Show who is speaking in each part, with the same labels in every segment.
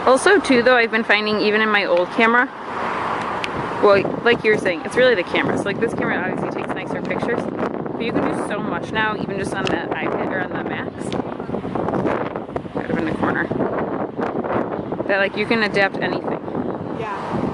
Speaker 1: Also too though, I've been finding even in my old camera, well, like you're saying, it's really the camera. So like this camera obviously takes nicer pictures, but you can do so much now, even just on the iPad or on the Max. Kind of in the corner. That like you can adapt anything.
Speaker 2: Yeah.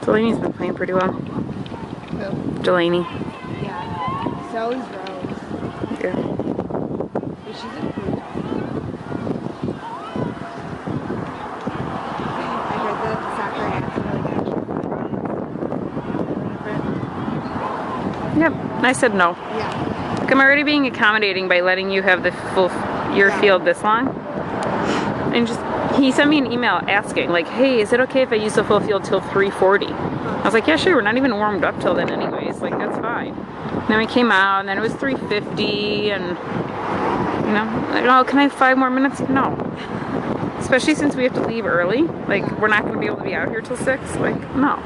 Speaker 1: Delaney's been playing pretty well.
Speaker 2: Who?
Speaker 1: Delaney.
Speaker 2: Yeah. So is Rose.
Speaker 1: Yeah.
Speaker 2: But she's improved. I heard the soccer ads really good.
Speaker 1: Yep. I said no.
Speaker 2: Yeah.
Speaker 1: Like I'm already being accommodating by letting you have the full your field this long. And just he sent me an email asking like, hey, is it okay if I use the full field till 3:40? I was like, yeah, sure. We're not even warmed up till then anyways. Like that's fine. And then we came out and then it was 3:50 and you know, like, oh, can I have 5 more minutes? No. Especially since we have to leave early. Like we're not going to be able to be out here till 6. Like no.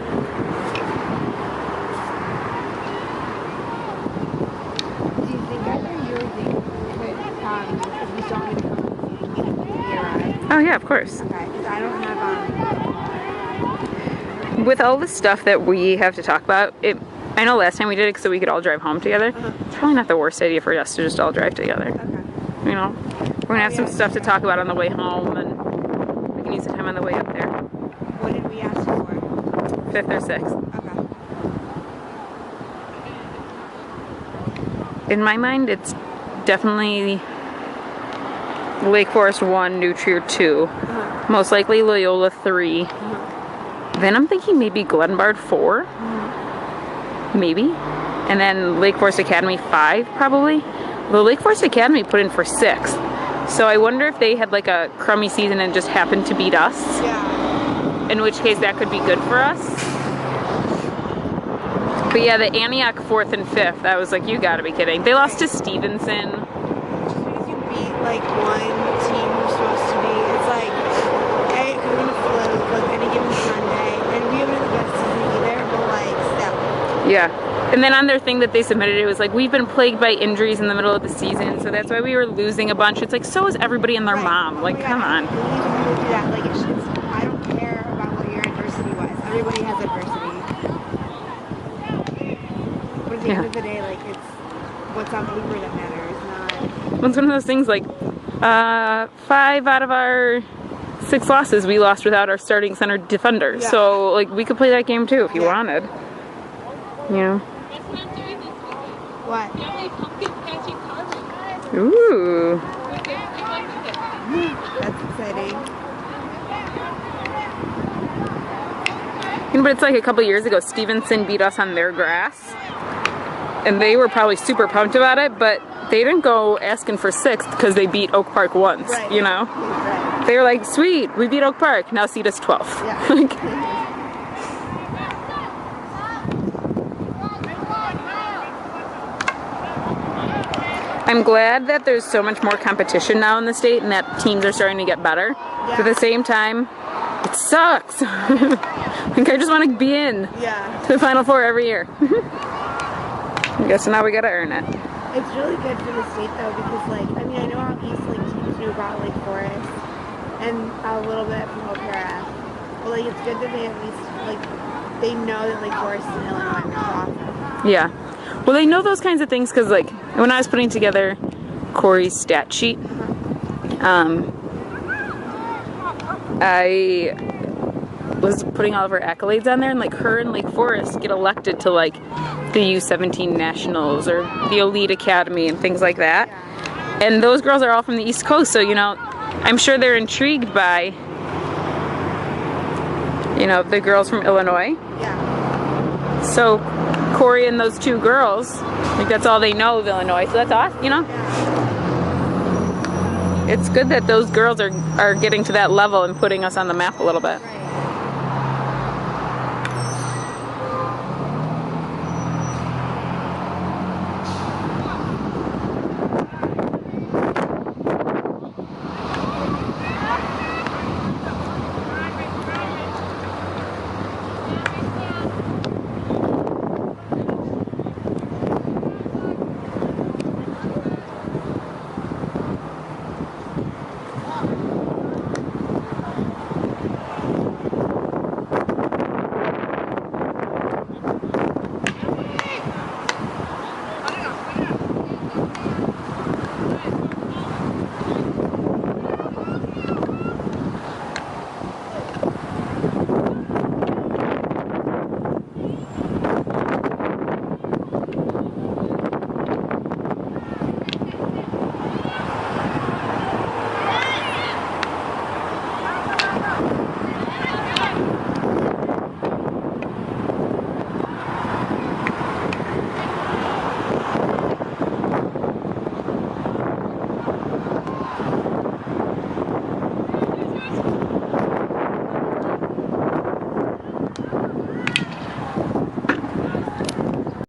Speaker 2: Do you think either you or Zeke could, if you don't need to come to the arrive?
Speaker 1: Oh yeah, of course.
Speaker 2: Okay, because I don't have
Speaker 1: With all the stuff that we have to talk about, I know last time we did it so we could all drive home together. It's probably not the worst idea for us to just all drive together.
Speaker 2: Okay.
Speaker 1: You know, we're gonna have some stuff to talk about on the way home, and we can use the time on the way up there.
Speaker 2: What did we ask you for?
Speaker 1: 5th or 6th.
Speaker 2: Okay.
Speaker 1: In my mind, it's definitely Lake Forest 1, New Trier 2, most likely Loyola 3. Then I'm thinking maybe Glenbard 4, maybe, and then Lake Forest Academy 5 probably. The Lake Forest Academy put in for 6, so I wonder if they had like a crummy season and just happened to beat us.
Speaker 2: Yeah.
Speaker 1: In which case that could be good for us. But yeah, the Antioch 4th and 5th, I was like, you gotta be kidding. They lost to Stevenson.
Speaker 2: Just because you beat like one team who's supposed to be, it's like, hey, it could have been a fluke, like any given Sunday, and we haven't had the best season either, but like, still.
Speaker 1: Yeah. And then on their thing that they submitted, it was like, we've been plagued by injuries in the middle of the season, so that's why we were losing a bunch. It's like, so is everybody and their mom. Like, come on.
Speaker 2: We need to do that. Like, it's just, I don't care about what your adversity was. Everybody has adversity. But at the end of the day, like, it's what's on paper that matters, not...
Speaker 1: Well, it's one of those things like, 5 out of our 6 losses we lost without our starting center defender.
Speaker 2: Yeah.
Speaker 1: So, like, we could play that game too if you wanted. You know?
Speaker 2: What?
Speaker 1: Ooh.
Speaker 2: That's exciting.
Speaker 1: But it's like a couple years ago, Stevenson beat us on their grass. And they were probably super pumped about it, but they didn't go asking for 6th because they beat Oak Park once, you know?
Speaker 2: Right.
Speaker 1: They were like, sweet, we beat Oak Park, now seed us 12th.
Speaker 2: Yeah.
Speaker 1: Like, I'm glad that there's so much more competition now in the state and that teams are starting to get better.
Speaker 2: Yeah.
Speaker 1: But at the same time, it sucks. Like, I just want to be in to the Final Four every year. I guess now we gotta earn it.
Speaker 2: It's really good for the state though, because like, I mean, I know out east like teams knew about Lake Forest and a little bit from OPRF, but like it's good that they at least like they know that Lake Forest and Illinois are awesome.
Speaker 1: Yeah. Well, they know those kinds of things because, like, when I was putting together Corey's stat sheet, I was putting all of her accolades on there, and, like, her and Lake Forest get elected to, like, the U17 Nationals or the Elite Academy and things like that. And those girls are all from the East Coast, so, you know, I'm sure they're intrigued by, you know, the girls from Illinois.
Speaker 2: Yeah.
Speaker 1: So Corey and those 2 girls, like, that's all they know of Illinois, so that's awesome, you know?
Speaker 2: Yeah.
Speaker 1: It's good that those girls are getting to that level and putting us on the map a little bit.
Speaker 2: Right.